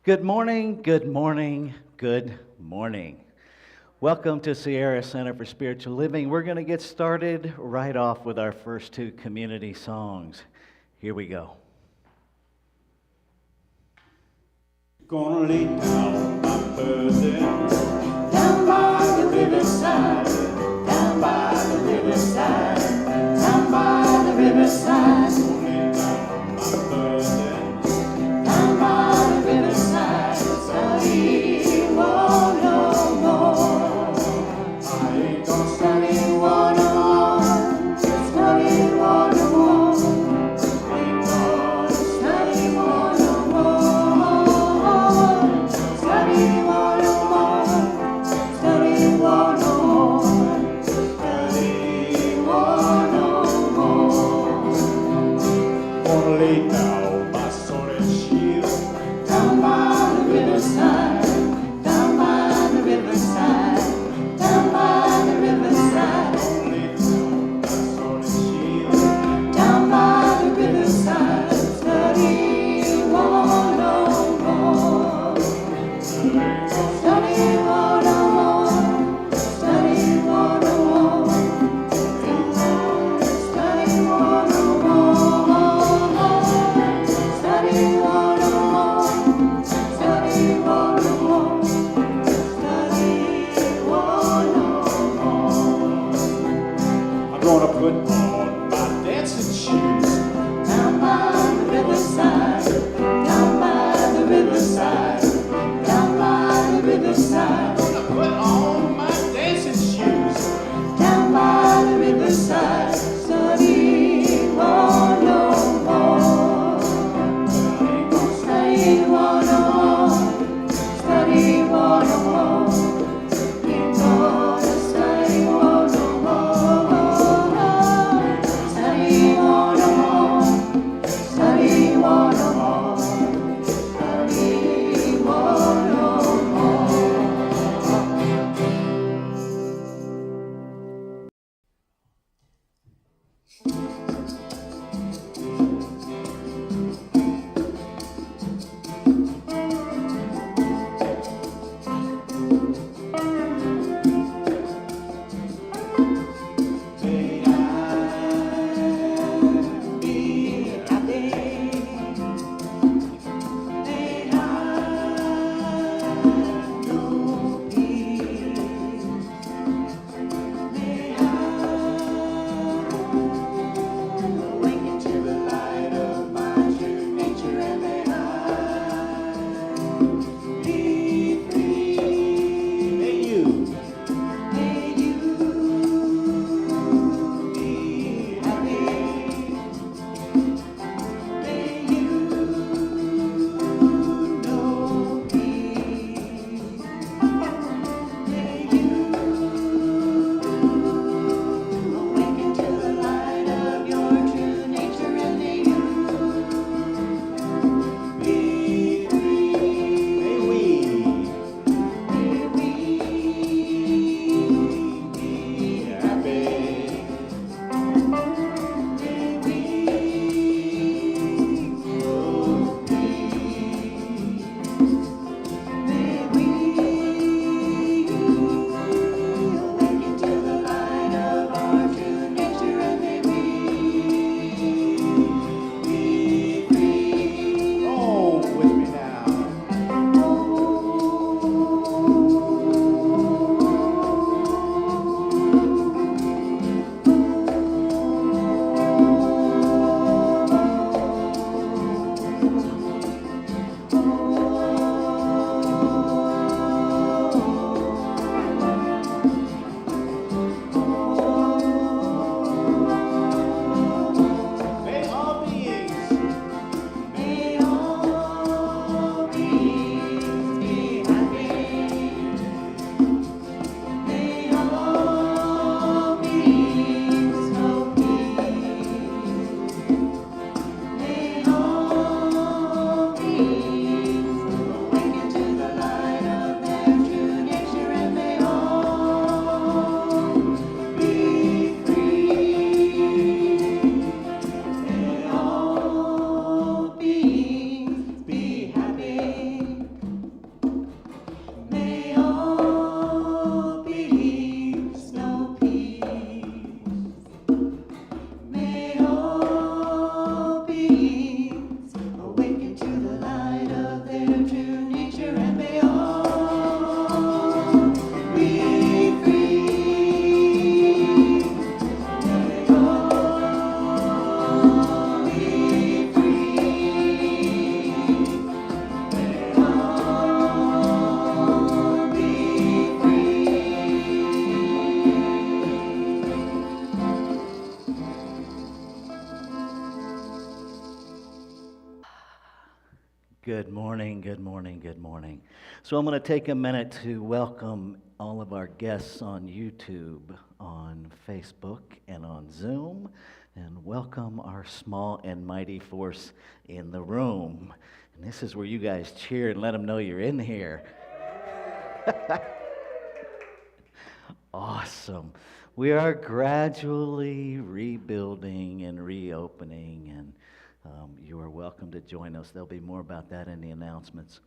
Good morning, good morning, good morning. Welcome to Sierra Center for Spiritual Living. We're going to get started right off with our first two community songs. Here we go. Gonna lay down my burdens down by the riverside, down by the riverside, down by the riverside. Gonna lay down my burdens down by the riverside. Study war no more. I ain't gonna study war no more. Study war no more. Ain't gonna study war no more. Study war no more. Study war no more. Study war no more. Gonna lay down my sword and shield down by the riverside, down by the riverside, down by the riverside. Gonna lay down my sword and shield down by the riverside. Study war no more. Study war no more. Study war no more. Study war no more. Study war no more. Study war no more. Study war no more. I'm gonna put on my dancing shoes down by the riverside, down by the riverside, down by the riverside. I'm gonna put on my dancing shoes down by the riverside. Study war no more. Study war no more. Study war no more. Ain't gonna study war no more. Study war no more. Study war no more. Study war no more. May I be happy. May I know peace. May I awaken to the light of my true nature, and may I be free. May you be happy. May you know peace. May you awaken to the light of your true nature, and may you be free. May we be happy. May we know peace. May we awaken to the light of our true nature, and may we be free. Oh, with me now. May all beings be happy. May all Good morning, good morning, good morning. So I'm going to take a minute to welcome all of our guests on YouTube, on Facebook, and on Zoom, and welcome our small and mighty force in the room. And this is where you guys cheer and let them know you're in here. Awesome. We are gradually rebuilding and reopening, and you are welcome to join us. There'll be more about that in the announcements.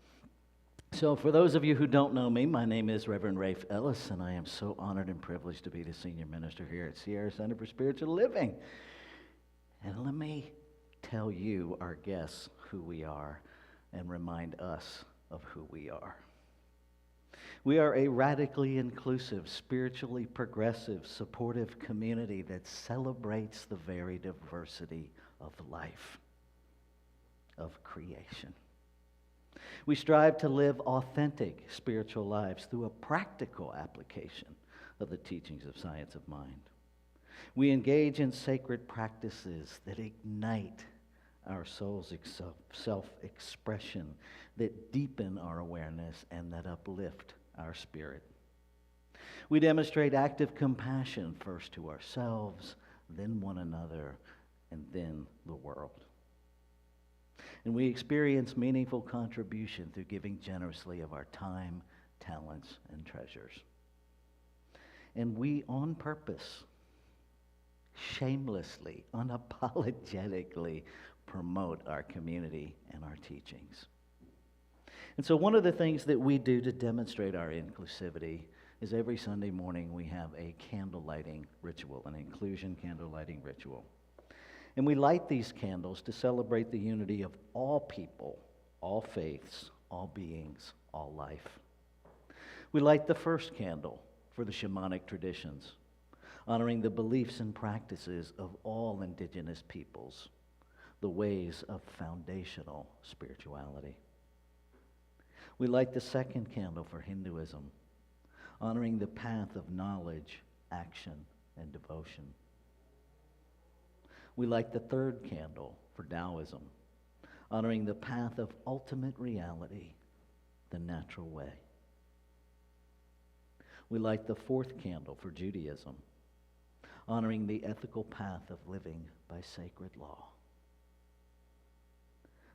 So for those of you who don't know me, my name is Reverend Rafe Ellis, and I am so honored and privileged to be the senior minister here at Sierra Center for Spiritual Living. And let me tell you, our guests, who we are and remind us of who we are. We are a radically inclusive, spiritually progressive, supportive community that celebrates the very diversity of life, of creation. We strive to live authentic spiritual lives through a practical application of the teachings of science of mind. We engage in sacred practices that ignite our soul's self-expression, that deepen our awareness, and that uplift our spirit. We demonstrate active compassion, first to ourselves, then one another, and then the world. And we experience meaningful contribution through giving generously of our time, talents, and treasures. And we, on purpose, shamelessly, unapologetically promote our community and our teachings. And so one of the things that we do to demonstrate our inclusivity is every Sunday morning we have a candle lighting ritual, an inclusion candle lighting ritual. And we light these candles to celebrate the unity of all people, all faiths, all beings, all life. We light the first candle for the shamanic traditions, honoring the beliefs and practices of all indigenous peoples, the ways of foundational spirituality. We light the second candle for Hinduism, honoring the path of knowledge, action, and devotion. We light the third candle for Taoism, honoring the path of ultimate reality, the natural way. We light the fourth candle for Judaism, honoring the ethical path of living by sacred law.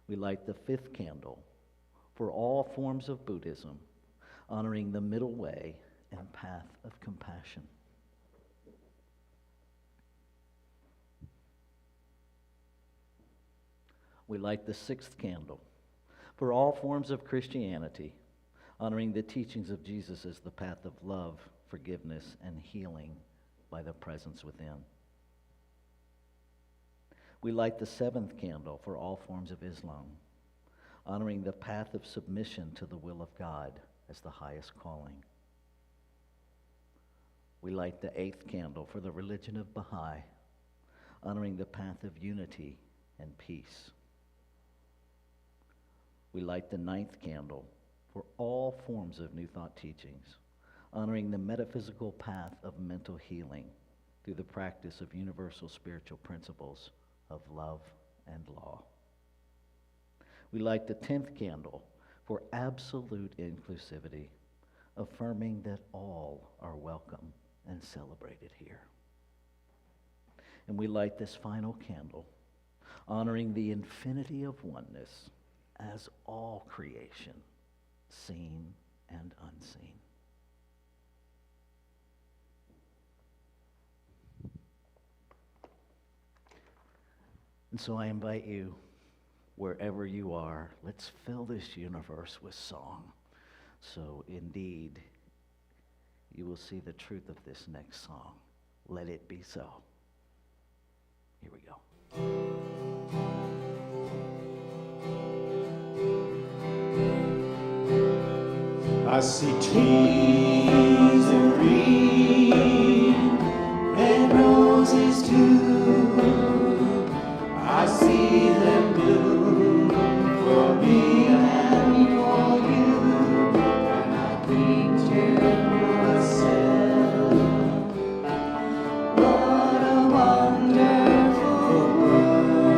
We light the fifth candle for all forms of Buddhism, honoring the middle way and path of compassion. We light the sixth candle for all forms of Christianity, honoring the teachings of Jesus as the path of love, forgiveness, and healing by the presence within. We light the seventh candle for all forms of Islam, honoring the path of submission to the will of God as the highest calling. We light the eighth candle for the religion of Baha'i, honoring the path of unity and peace. We light the ninth candle for all forms of New Thought teachings, honoring the metaphysical path of mental healing through the practice of universal spiritual principles of love and law. We light the 10th candle for absolute inclusivity, affirming that all are welcome and celebrated here. And we light this final candle, honoring the infinity of oneness as all creation, seen and unseen. And so I invite you, wherever you are, let's fill this universe with song. So indeed, you will see the truth of this next song. Let it be so. Here we go. I see trees of green, red roses too. I see them bloom for me and for you. And I think to myself, what a wonderful world.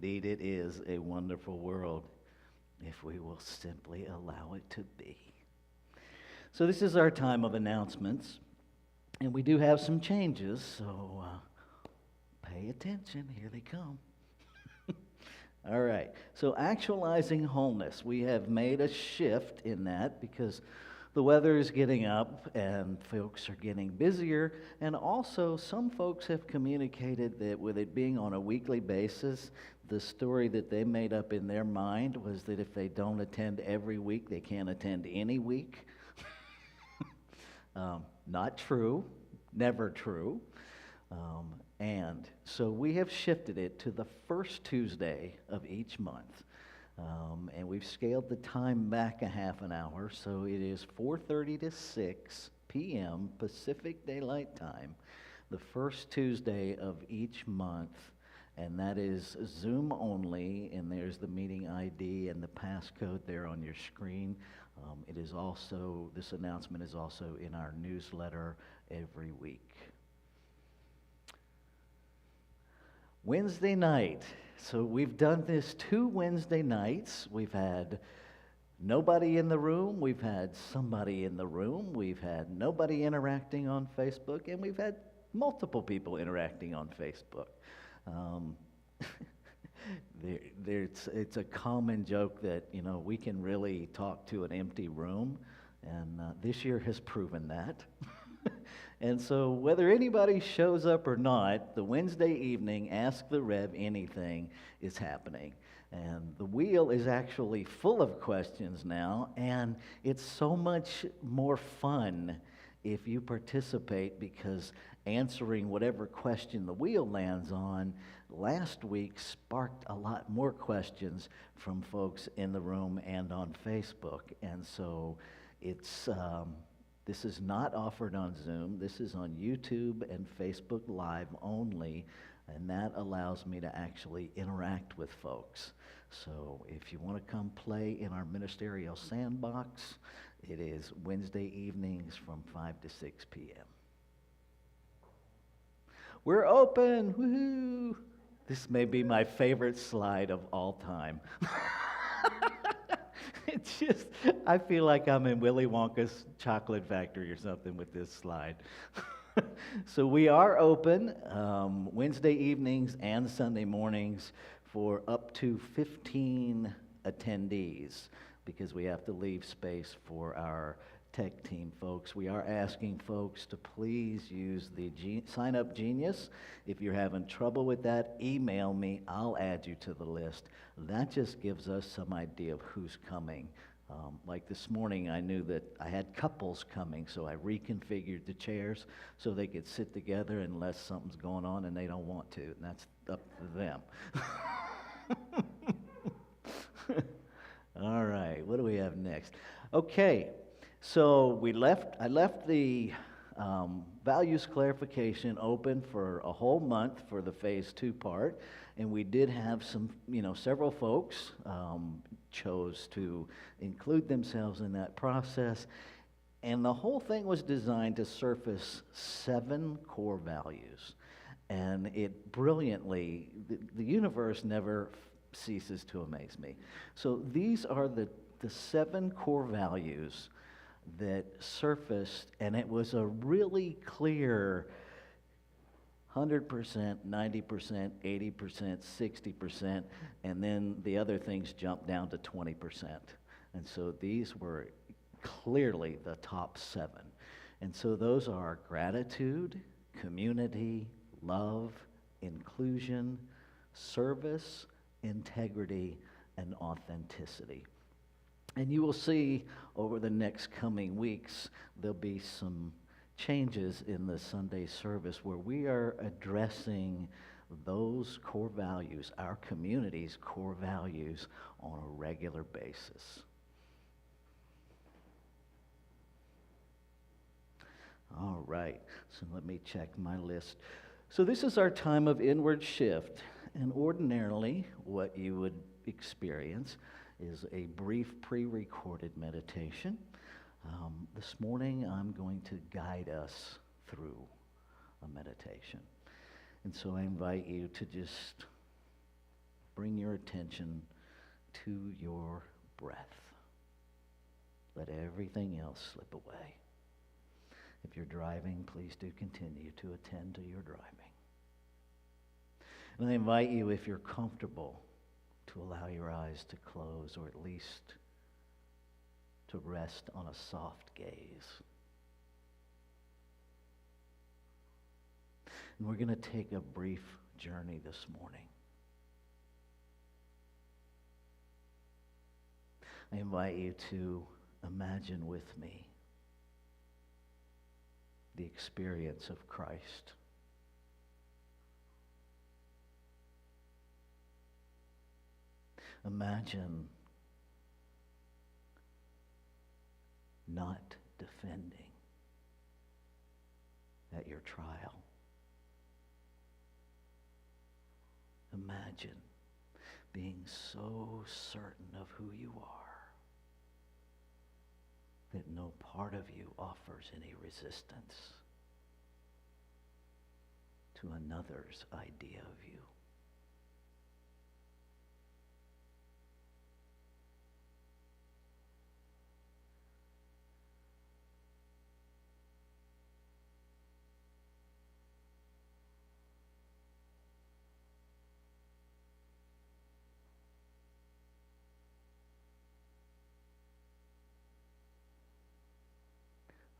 Indeed, it is a wonderful world if we will simply allow it to be. So this is our time of announcements, and we do have some changes, so pay attention. Here they come. All right, so actualizing wholeness. We have made a shift in that because the weather is getting up and folks are getting busier, and also some folks have communicated that with it being on a weekly basis, the story that they made up in their mind was that if they don't attend every week, they can't attend any week. Not true, never true. And so we have shifted it to the first Tuesday of each month. And we've scaled the time back a half an hour, so it is 4:30 to 6 p.m. Pacific Daylight Time, the first Tuesday of each month, and that is Zoom only, and there's the meeting ID and the passcode there on your screen. It is also, this announcement is also in our newsletter every week. Wednesday night. So we've done this 2 Wednesday nights. We've had nobody in the room. We've had somebody in the room. We've had nobody interacting on Facebook, and we've had multiple people interacting on Facebook. It's a common joke that, we can really talk to an empty room, and this year has proven that. And so whether anybody shows up or not, the Wednesday evening Ask the Rev Anything is happening. And the wheel is actually full of questions now, and it's so much more fun if you participate, because answering whatever question the wheel lands on last week sparked a lot more questions from folks in the room and on Facebook. And so it's this is not offered on Zoom. This is on YouTube and Facebook Live only, and that allows me to actually interact with folks. So if you want to come play in our ministerial sandbox, it is Wednesday evenings from 5 to 6 p.m. We're open! Woohoo! This may be my favorite slide of all time. It's just, I feel like I'm in Willy Wonka's chocolate factory or something with this slide. So we are open Wednesday evenings and Sunday mornings for up to 15 attendees, because we have to leave space for our tech team folks. We are asking folks to please use the Sign Up Genius. If you're having trouble with that, email me. I'll add you to the list. That just gives us some idea of who's coming. Like this morning, I knew that I had couples coming, so I reconfigured the chairs so they could sit together unless something's going on and they don't want to, and that's up to them. All right, what do we have next? Okay. So I left the values clarification open for a whole month for the phase 2 part, and we did have several folks chose to include themselves in that process, and the whole thing was designed to surface 7 core values, and it brilliantly, the universe never ceases to amaze me. So these are the 7 core values that surfaced, and it was a really clear 100%, 90%, 80%, 60%, and then the other things jumped down to 20%. And so these were clearly the top 7. And so those are gratitude, community, love, inclusion, service, integrity, and authenticity. And you will see over the next coming weeks, there'll be some changes in the Sunday service where we are addressing those core values, our community's core values, on a regular basis. All right, so let me check my list. So this is our time of inward shift, and ordinarily what you would experience is a brief pre-recorded meditation. This morning I'm going to guide us through a meditation. And so I invite you to just bring your attention to your breath. Let everything else slip away. If you're driving, please do continue to attend to your driving. And I invite you, if you're comfortable, to allow your eyes to close, or at least to rest on a soft gaze. And we're going to take a brief journey this morning. I invite you to imagine with me the experience of Christ. Imagine not defending at your trial. Imagine being so certain of who you are that no part of you offers any resistance to another's idea of you.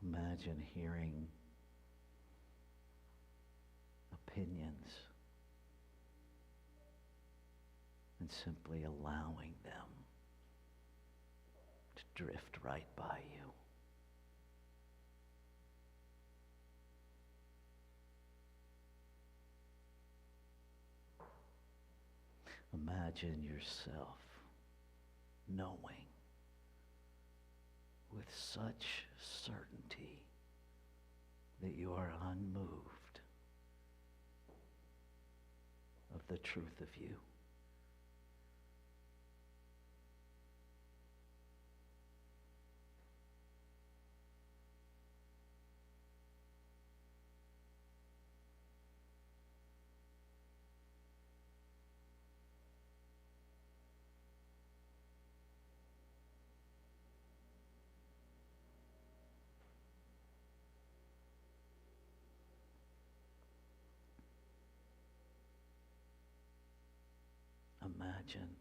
Imagine hearing opinions and simply allowing them to drift right by you. Imagine yourself knowing with such certainty that you are unmoved of the truth of you. Imagine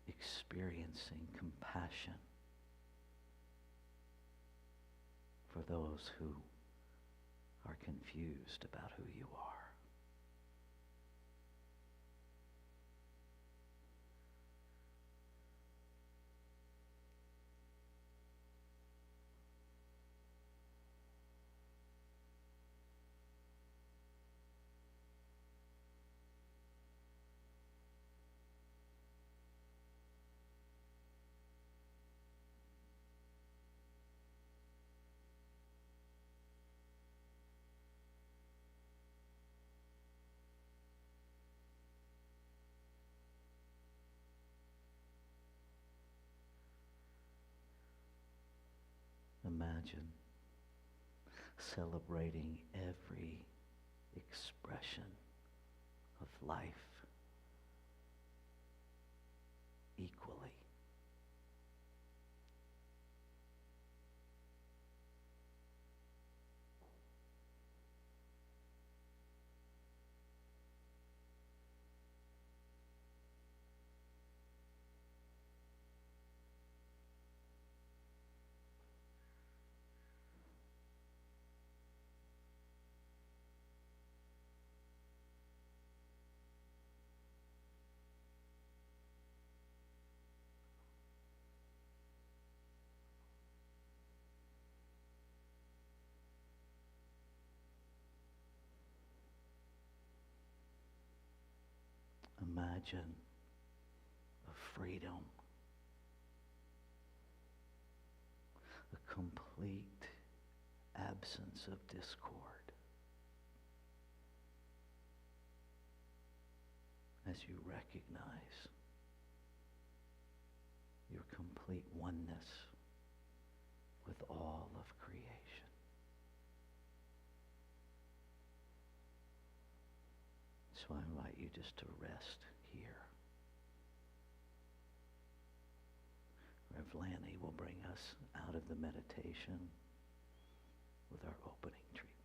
experiencing compassion for those who are confused about who you are. Imagine celebrating every expression of life equally. Imagine a freedom, a complete absence of discord as you recognize your complete oneness with all of creation. So I invite you just to rest here. Rev Lanny will bring us out of the meditation with our opening treatment.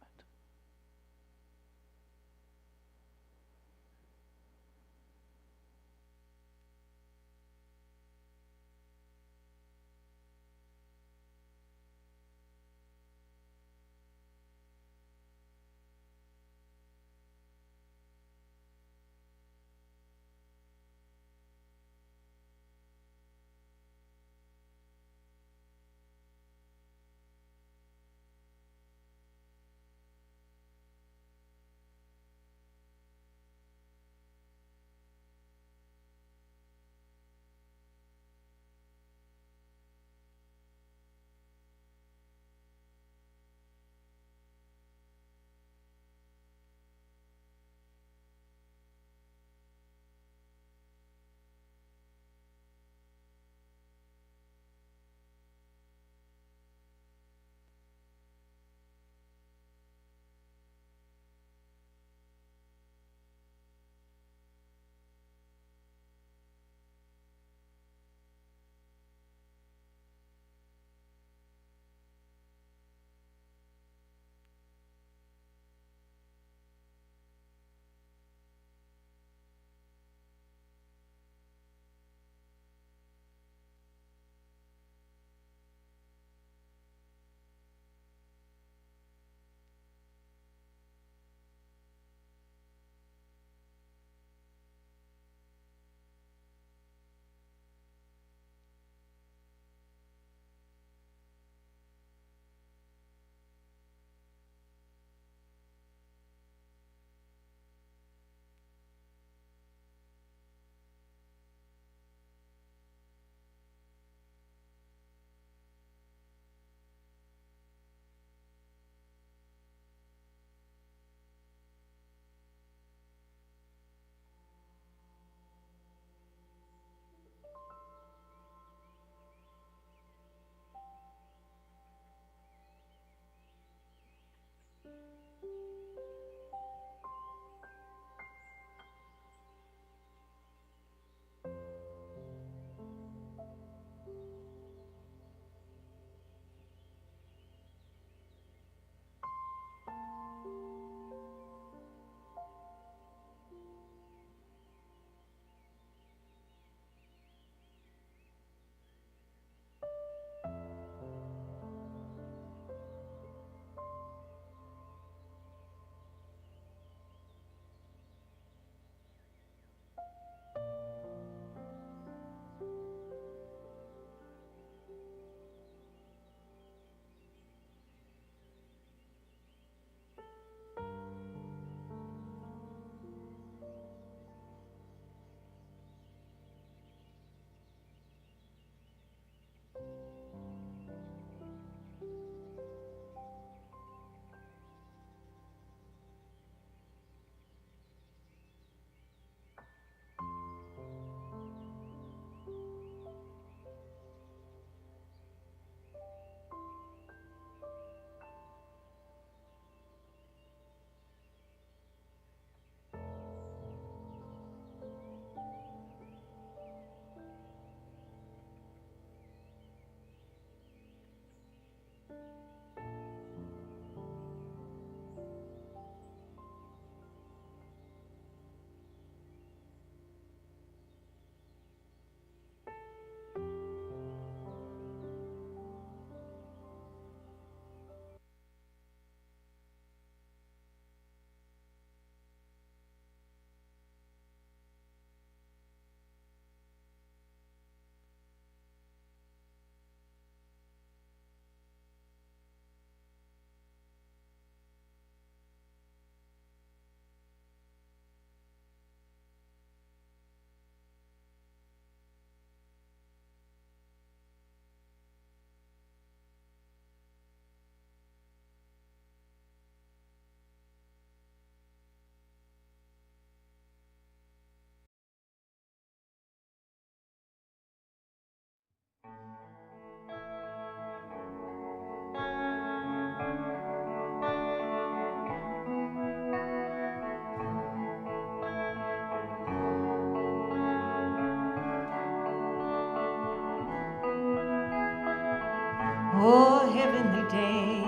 Oh, heavenly day.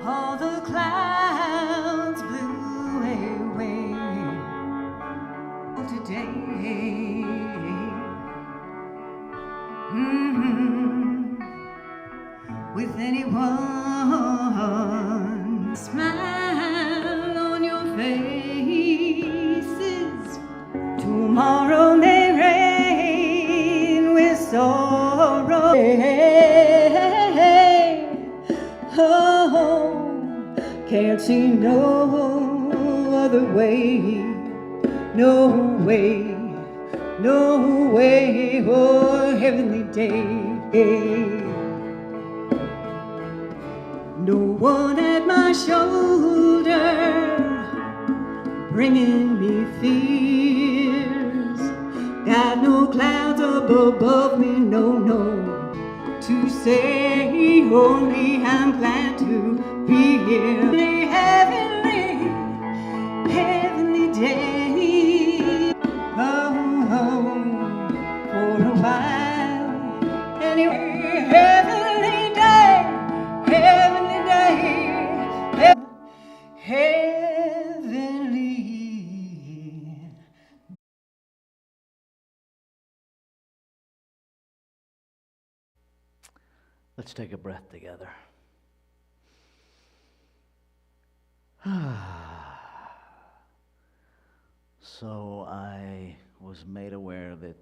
All the clouds blew away today. With anyone, smile on your faces. Tomorrow may rain with sorrow. Oh, can't see no other way, no way, no way. Oh, heavenly day. No one at my shoulder bringing me fears. Got no clouds up above me, no, no. To say only I'm glad to be here. Heavenly, heavenly day. Oh, for a while. Anyway, heavenly day, heavenly day, heavenly. Let's take a breath together. So I was made aware that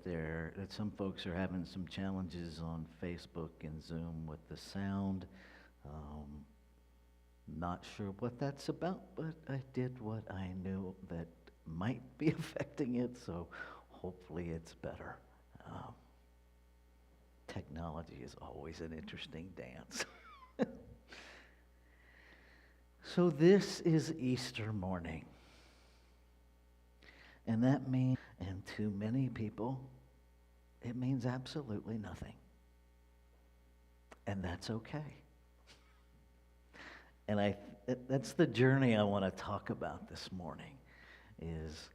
some folks are having some challenges on Facebook and Zoom with the sound. Not sure what that's about, but I did what I knew that might be affecting it, so hopefully it's better. Technology is always an interesting dance. So this is Easter morning. And that means, and to many people, it means absolutely nothing. And that's okay. And that's the journey I want to talk about this morning, is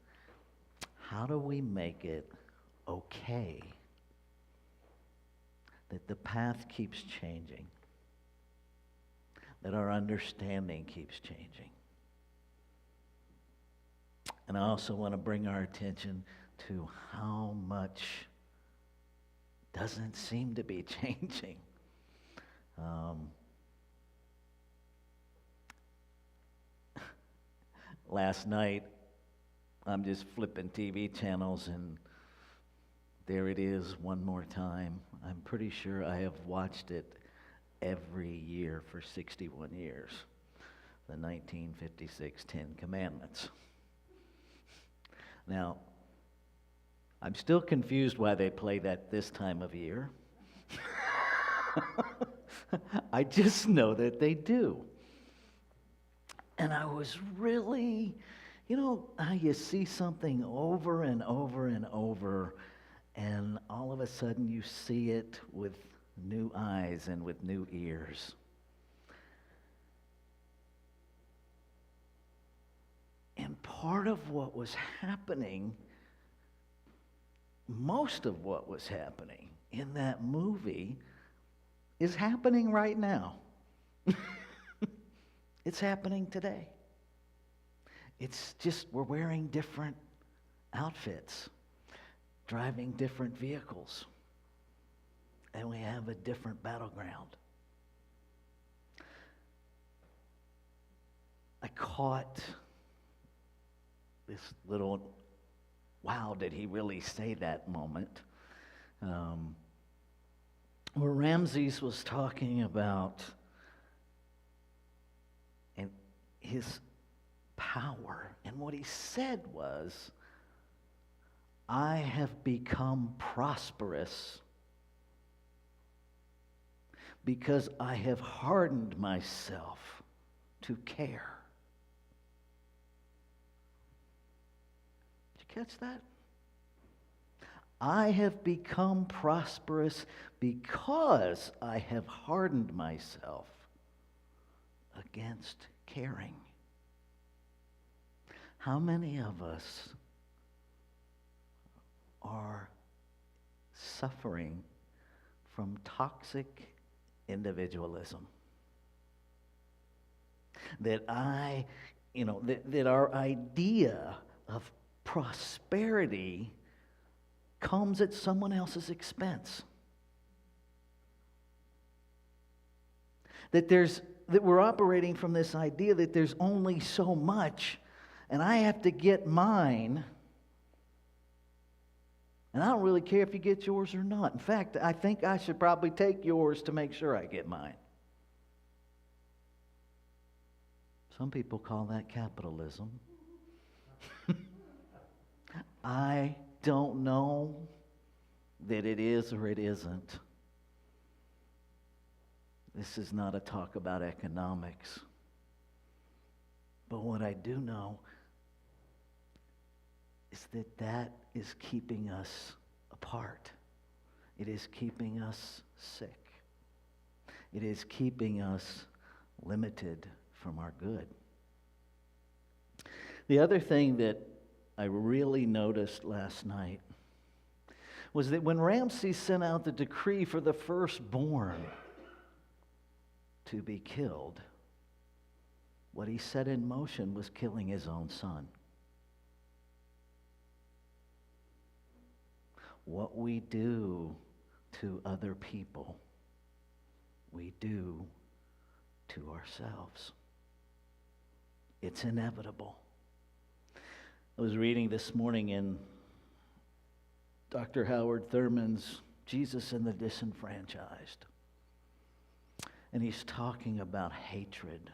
how do we make it okay that the path keeps changing, that our understanding keeps changing. And I also want to bring our attention to how much doesn't seem to be changing. Last night, I'm just flipping TV channels, and there it is one more time. I'm pretty sure I have watched it every year for 61 years. The 1956 Ten Commandments. Now, I'm still confused why they play that this time of year. I just know that they do. And I was really, how you see something over and over and over, and all of a sudden you see it with new eyes and with new ears. And part of what was happening, most of what was happening in that movie is happening right now. It's happening today. It's just we're wearing different outfits, driving different vehicles, and we have a different battleground. I caught this little, wow, did he really say that moment, where Ramses was talking about and his power. And what he said was, I have become prosperous because I have hardened myself to care. Did you catch that? I have become prosperous because I have hardened myself against caring. How many of us are suffering from toxic individualism. That that our idea of prosperity comes at someone else's expense. That we're operating from this idea that there's only so much, and I have to get mine. And I don't really care if you get yours or not. In fact, I think I should probably take yours to make sure I get mine. Some people call that capitalism. I don't know that it is or it isn't. This is not a talk about economics. But what I do know is that is keeping us apart. It is keeping us sick. It is keeping us limited from our good. The other thing that I really noticed last night was that when Ramses sent out the decree for the firstborn to be killed, what he set in motion was killing his own son. What we do to other people, we do to ourselves. It's inevitable. I was reading this morning in Dr. Howard Thurman's Jesus and the Disenfranchised. And he's talking about hatred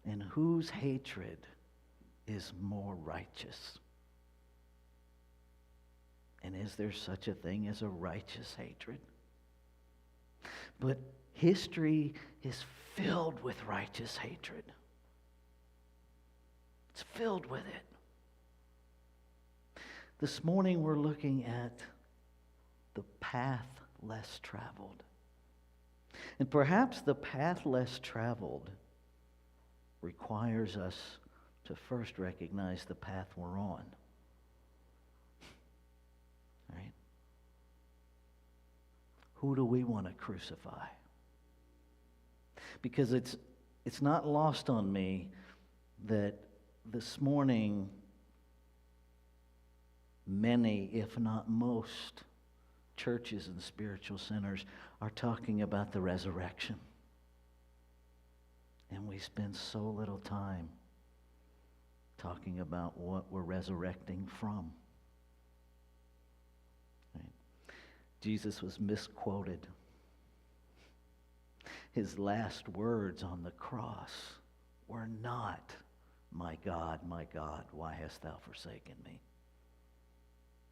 and whose hatred is more righteous. And is there such a thing as a righteous hatred? But history is filled with righteous hatred. It's filled with it. This morning we're looking at the path less traveled. And perhaps the path less traveled requires us to first recognize the path we're on. Right? Who do we want to crucify? Because it's not lost on me that this morning many, if not most, churches and spiritual centers are talking about the resurrection. And we spend so little time talking about what we're resurrecting from. Right? Jesus was misquoted. His last words on the cross were not, my God, why hast thou forsaken me?"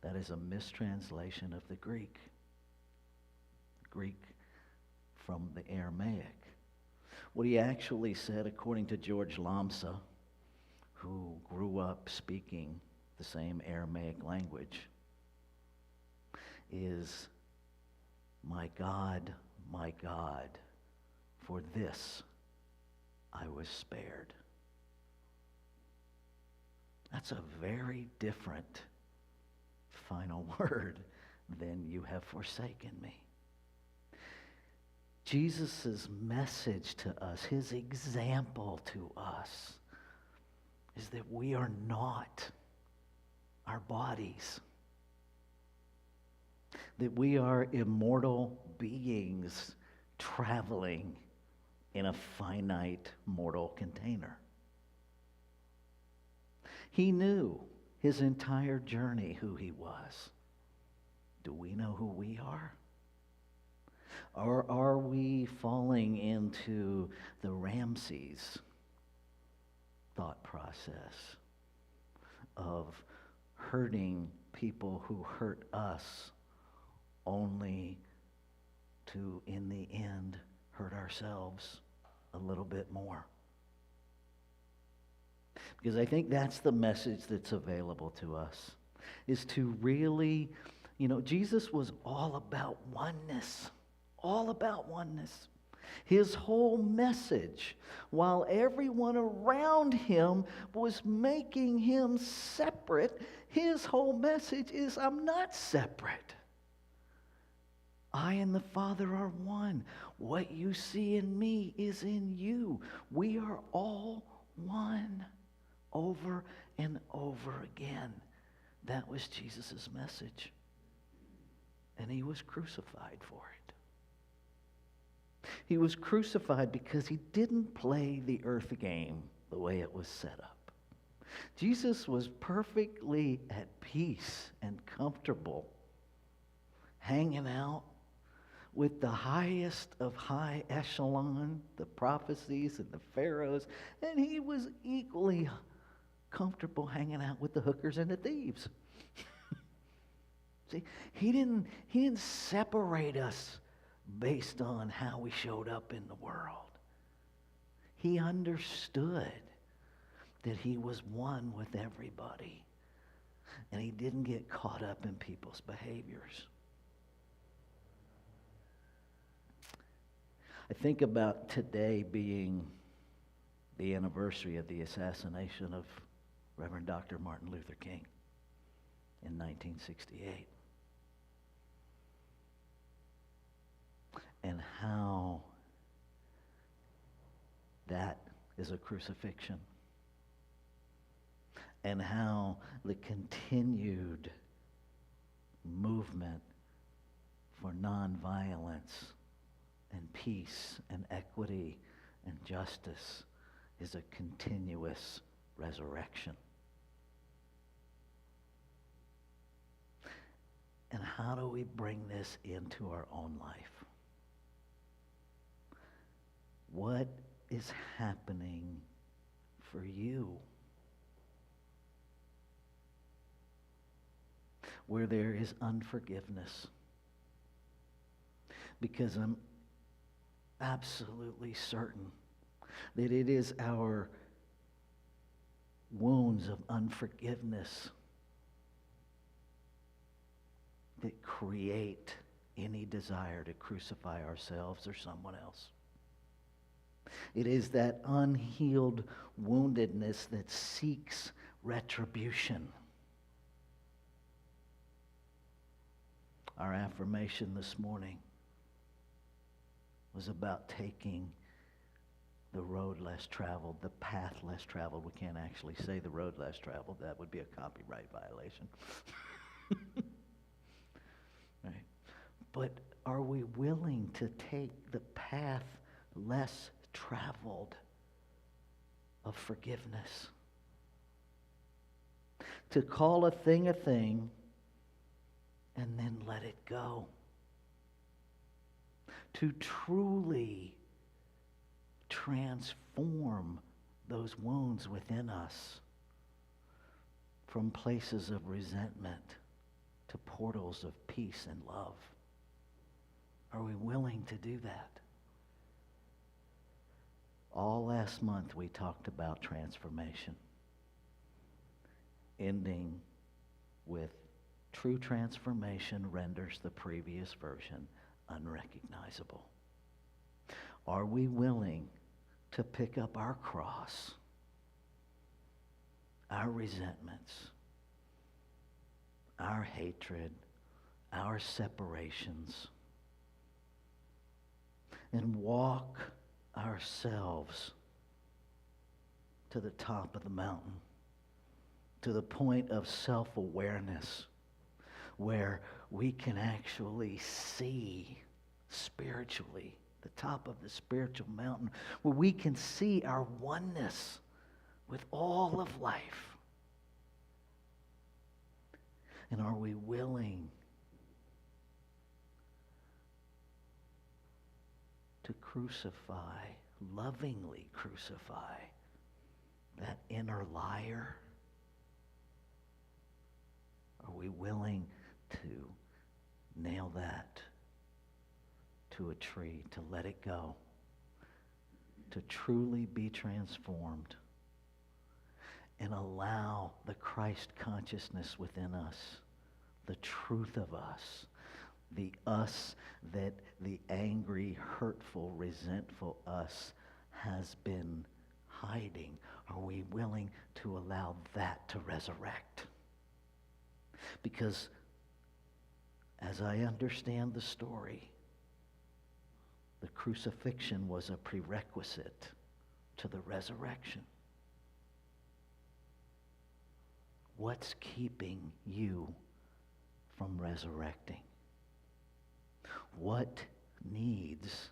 That is a mistranslation of the Greek from the Aramaic. What he actually said, according to George Lamsa, who grew up speaking the same Aramaic language, is, my God, for this I was spared." That's a very different final word than "you have forsaken me." Jesus' message to us, his example to us, is that we are not our bodies. That we are immortal beings traveling in a finite mortal container. He knew his entire journey who he was. Do we know who we are? Or are we falling into the Ramses thought process of hurting people who hurt us only to, in the end, hurt ourselves a little bit more? Because I think that's the message that's available to us, is to really, Jesus was all about oneness. All about oneness. His whole message, while everyone around him was making him separate, his whole message is, I'm not separate. I and the Father are one. What you see in me is in you. We are all one. Over and over again. That was Jesus' message. And he was crucified for it. He was crucified because he didn't play the earth game the way it was set up. Jesus was perfectly at peace and comfortable, hanging out with the highest of high echelon, the prophecies and the pharaohs, and he was equally comfortable hanging out with the hookers and the thieves. See, he didn't separate us based on how we showed up in the world. He understood that he was one with everybody, and he didn't get caught up in people's behaviors. I think about today being the anniversary of the assassination of Reverend Dr. Martin Luther King in 1968. And how that is a crucifixion. And how the continued movement for nonviolence and peace and equity and justice is a continuous resurrection. And how do we bring this into our own life? What is happening for you? Where there is unforgiveness. Because I'm absolutely certain that it is our wounds of unforgiveness that create any desire to crucify ourselves or someone else. It is that unhealed woundedness that seeks retribution. Our affirmation this morning was about taking the road less traveled, the path less traveled. We can't actually say the road less traveled. That would be a copyright violation. Right? But are we willing to take the path less traveled of forgiveness? To call a thing and then let it go. To truly transform those wounds within us from places of resentment to portals of peace and love. Are we willing to do that? All last month we talked about transformation, ending with true transformation renders the previous version unrecognizable. Are we willing to pick up our cross, our resentments, our hatred, our separations, and walk ourselves to the top of the mountain, to the point of self-awareness, where we can actually see spiritually, the top of the spiritual mountain, where we can see our oneness with all of life? And are we willing to crucify, lovingly crucify, that inner liar? Are we willing to nail that to a tree, to let it go, to truly be transformed, and allow the Christ consciousness within us, the truth of us, the us that the angry, hurtful, resentful us has been hiding? Are we willing to allow that to resurrect? Because As I understand the story, the crucifixion was a prerequisite to the resurrection. What's keeping you from resurrecting? What needs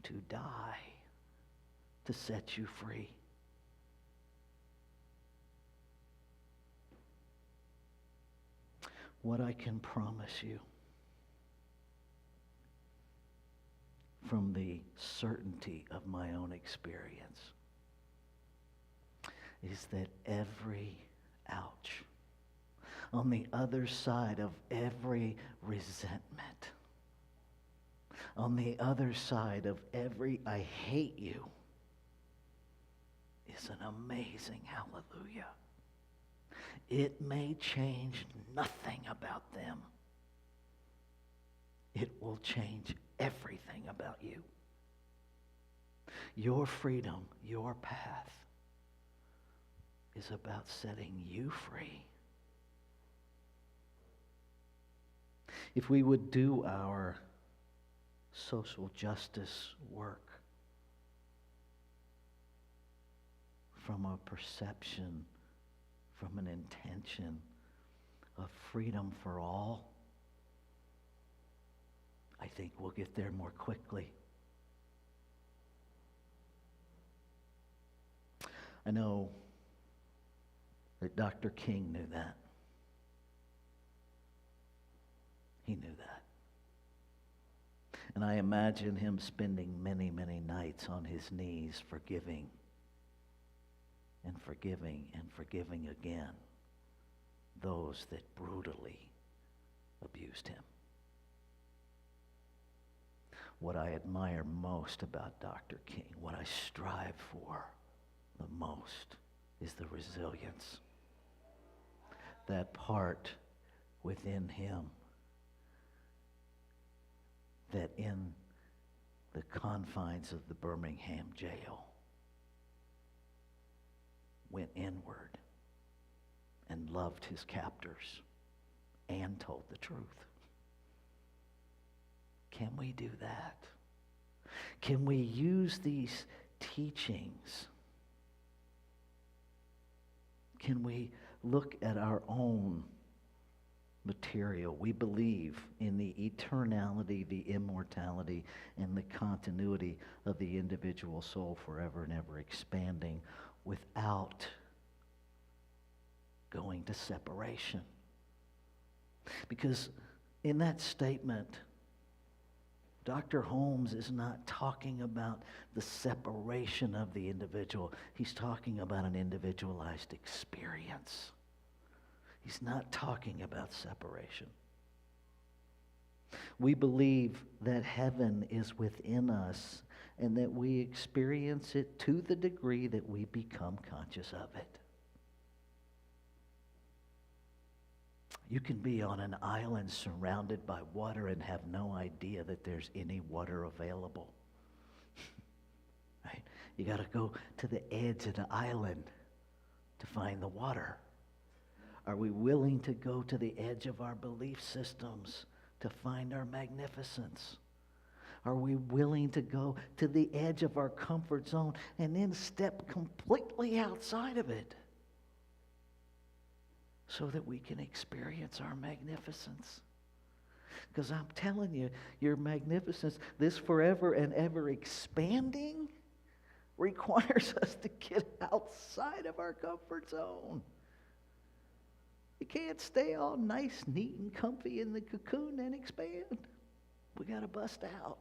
to die to set you free? What I can promise you from the certainty of my own experience is that every ouch, on the other side of every resentment, on the other side of every I hate you, is an amazing hallelujah. It may change nothing about them. It will change everything about you. Your freedom, your path, is about setting you free. If we would do our social justice work from a perception, from an intention of freedom for all, I think we'll get there more quickly. I know that Dr. King knew that. He knew that. And I imagine him spending many, many nights on his knees forgiving and forgiving and forgiving again those that brutally abused him. What I admire most about Dr. King, what I strive for the most, is the resilience. That part within him that in the confines of the Birmingham jail went inward and loved his captors and told the truth. Can we do that? Can we use these teachings? Can we look at our own material? We believe in the eternality, the immortality, and the continuity of the individual soul forever and ever expanding without going to separation. Because in that statement, Dr. Holmes is not talking about the separation of the individual. He's talking about an individualized experience. He's not talking about separation. We believe that heaven is within us and that we experience it to the degree that we become conscious of it. You can be on an island surrounded by water and have no idea that there's any water available. Right? You got to go to the edge of the island to find the water. Are we willing to go to the edge of our belief systems to find our magnificence? Are we willing to go to the edge of our comfort zone and then step completely outside of it so that we can experience our magnificence? Because I'm telling you, your magnificence, this forever and ever expanding, requires us to get outside of our comfort zone. You can't stay all nice, neat, and comfy in the cocoon and expand. We got to bust out.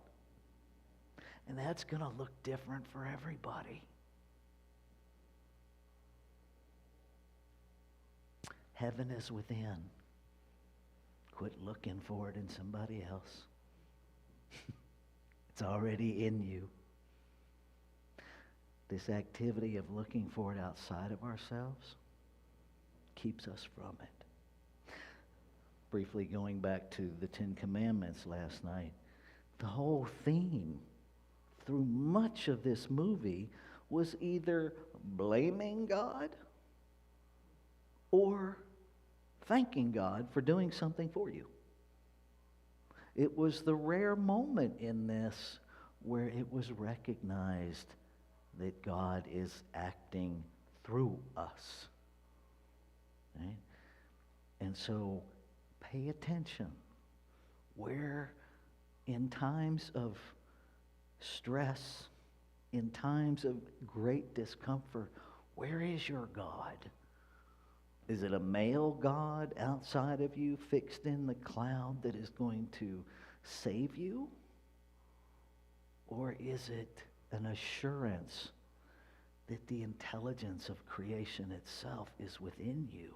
And that's going to look different for everybody. Heaven is within. Quit looking for it in somebody else. It's already in you. This activity of looking for it outside of ourselves keeps us from it. Briefly going back to the Ten Commandments last night, the whole theme through much of this movie was either blaming God or thanking God for doing something for you. It was the rare moment in this where it was recognized that God is acting through us. Right? And so pay attention. Where in times of stress, in times of great discomfort, where is your God? Is it a male God outside of you, fixed in the cloud, that is going to save you? Or is it an assurance that the intelligence of creation itself is within you,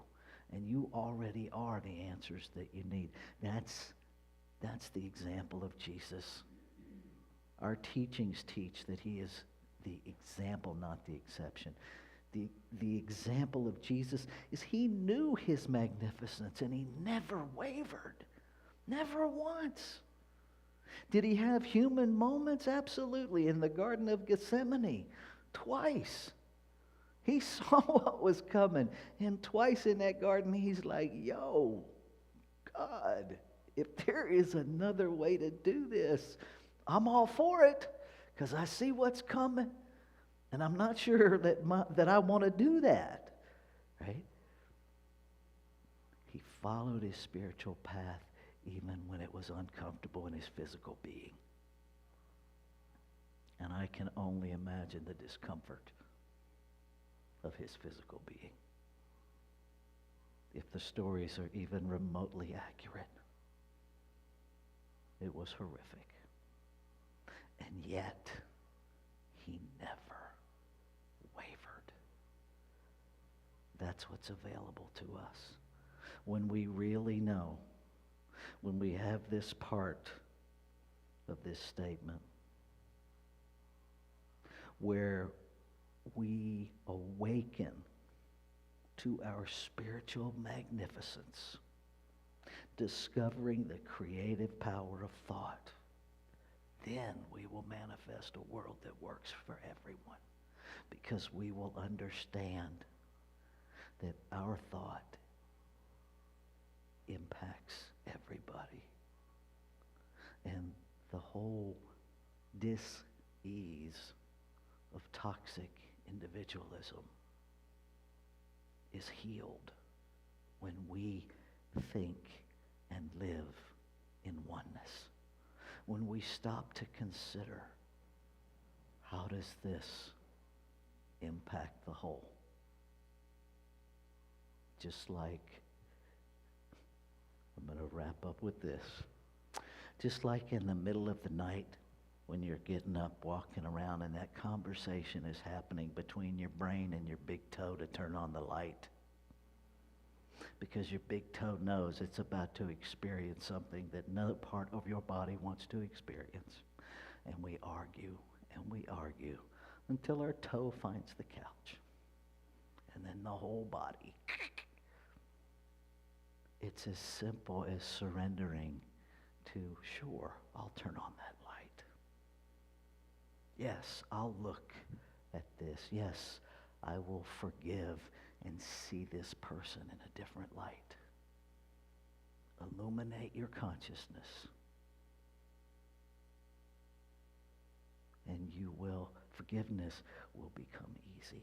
and you already are the answers that you need? That's the example of Jesus. Our teachings teach that he is the example, not the exception. The example of Jesus is he knew his magnificence, and he never wavered. Never once. Did he have human moments? Absolutely. In the Garden of Gethsemane, twice. He saw what was coming. And twice in that garden, he's like, yo, God, if there is another way to do this, I'm all for it, because I see what's coming. And I'm not sure that I want to do that. Right? He followed his spiritual path even when it was uncomfortable in his physical being. And I can only imagine the discomfort of his physical being, if the stories are even remotely accurate. It was horrific. And yet, he never wavered. That's what's available to us. When we really know, when we have this part of this statement, where we awaken to our spiritual magnificence, discovering the creative power of thought, then we will manifest a world that works for everyone, because we will understand that our thought impacts everybody. And the whole dis-ease of toxic individualism is healed when we think and live in oneness. When we stop to consider, how does this impact the whole? Just like, I'm going to wrap up with this. Just like in the middle of the night, when you're getting up, walking around, and that conversation is happening between your brain and your big toe to turn on the light. Because your big toe knows it's about to experience something that no part of your body wants to experience. And we argue, until our toe finds the couch. And then the whole body. It's as simple as surrendering to, sure, I'll turn on that light. Yes, I'll look at this. Yes, I will forgive and see this person in a different light. Illuminate your consciousness. And forgiveness will become easy.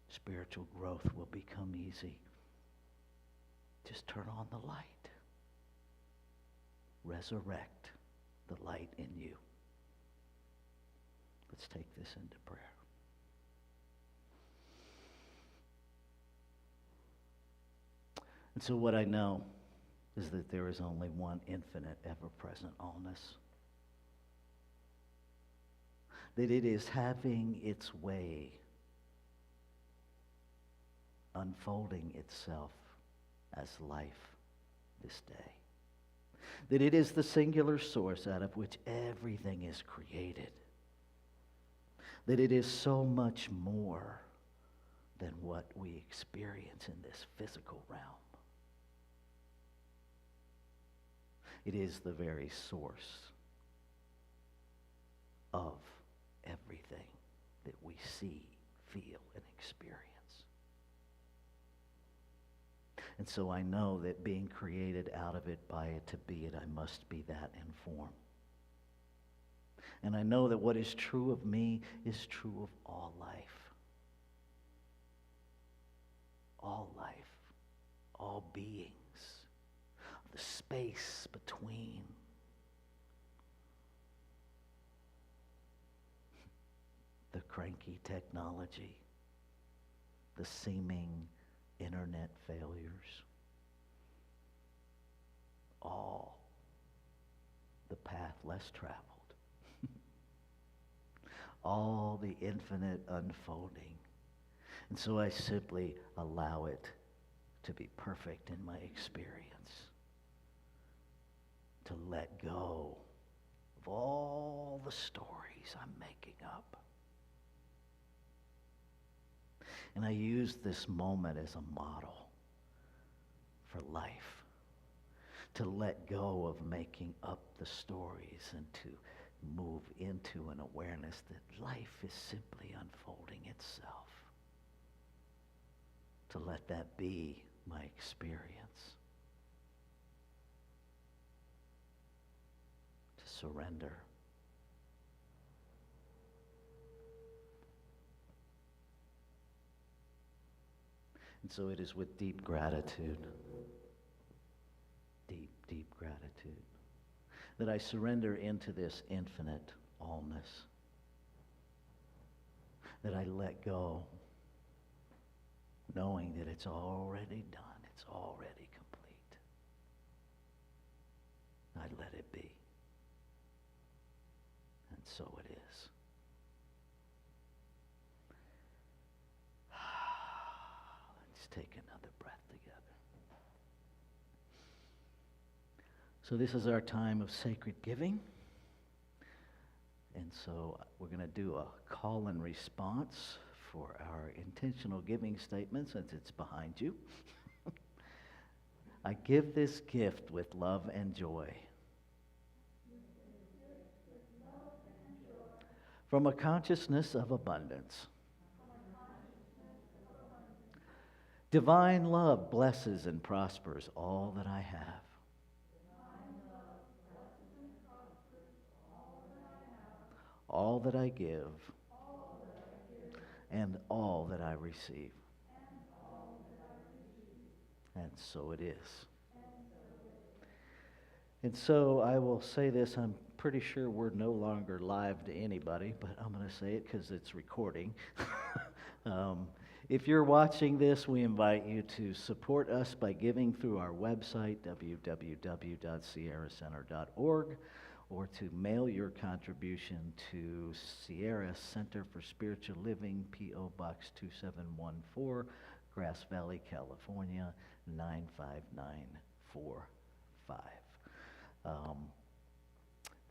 Spiritual growth will become easy. Just turn on the light. Resurrect the light in you. Let's take this into prayer. And so what I know is that there is only one infinite, ever-present allness. That it is having its way, unfolding itself as life this day. That it is the singular source out of which everything is created. That it is so much more than what we experience in this physical realm. It is the very source of everything that we see, feel, and experience. And so I know that being created out of it, by it, to be it, I must be that in form. And I know that what is true of me is true of all life. All life. All beings. The space between. The cranky technology. The seeming internet failures. All the path less traveled. All the infinite unfolding. And so I simply allow it to be perfect in my experience. To let go of all the stories I'm making up. And I use this moment as a model for life. To let go of making up the stories and to move into an awareness that life is simply unfolding itself. To let that be my experience. To surrender. And so it is with deep gratitude, deep gratitude, that I surrender into this infinite allness. That I let go, knowing that it's already done, it's already complete. I let it be. And so it is. Let's take another breath together. So this is our time of sacred giving. And so we're going to do a call and response for our intentional giving statement, since it's behind you. I give this gift with love and joy. From a consciousness of abundance. Divine love blesses and prospers all that I have. All that I give, and all that I receive. And so it is. And so I will say this, I'm pretty sure we're no longer live to anybody, but I'm going to say it because it's recording. If you're watching this, we invite you to support us by giving through our website, www.sierracenter.org, or to mail your contribution to Sierra Center for Spiritual Living, P.O. Box 2714, Grass Valley, California, 95945.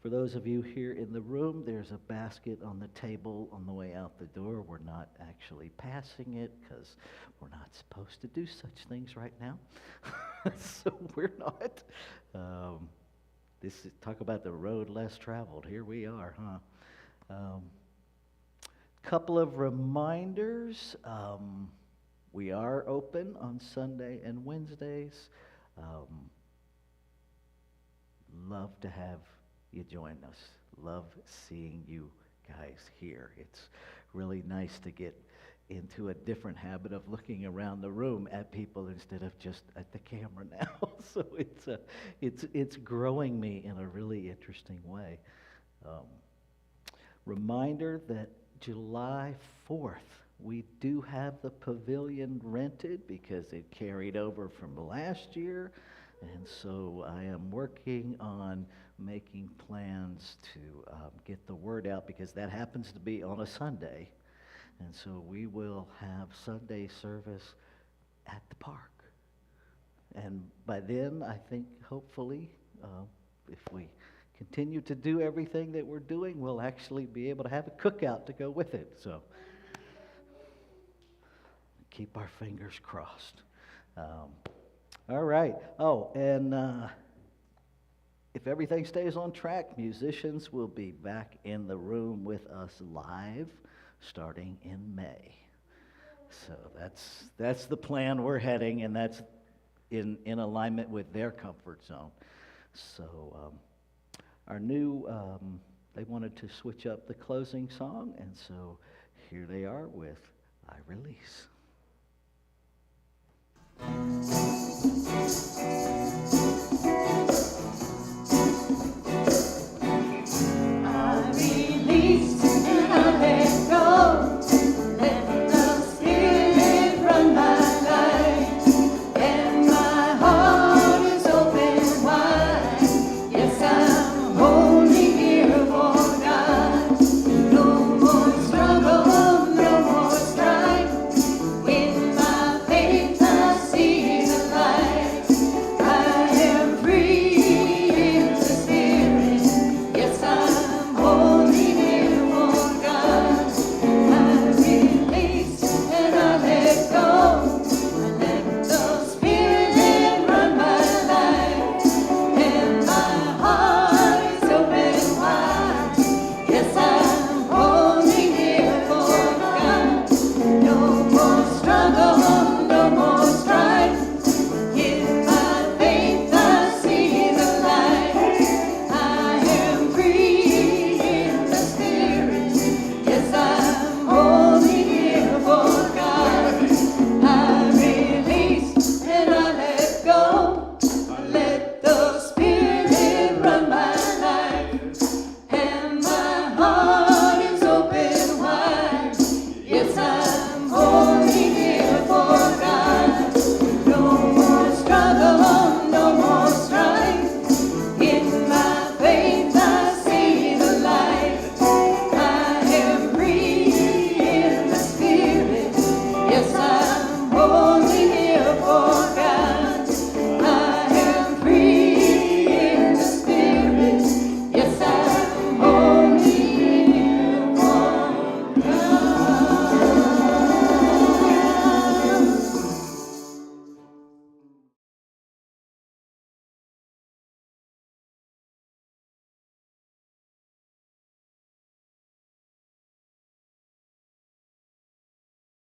For those of you here in the room, there's a basket on the table on the way out the door. We're not actually passing it because we're not supposed to do such things right now. So we're not. This is, talk about the road less traveled. Here we are, huh? Couple of reminders. We are open on Sunday and Wednesdays. Love to have you join us. Love seeing you guys here. It's really nice to get into a different habit of looking around the room at people instead of just at the camera now. So it's growing me in a really interesting way. Reminder that July 4th, we do have the pavilion rented because it carried over from last year. And so I am working on making plans to get the word out, because that happens to be on a Sunday. And so we will have Sunday service at the park. And by then, I think, hopefully, if we continue to do everything that we're doing, we'll actually be able to have a cookout to go with it. So keep our fingers crossed. All right. Oh, and if everything stays on track, musicians will be back in the room with us live starting in May. So that's the plan we're heading, and that's in alignment with their comfort zone. So our new, they wanted to switch up the closing song, and so here they are with I Release.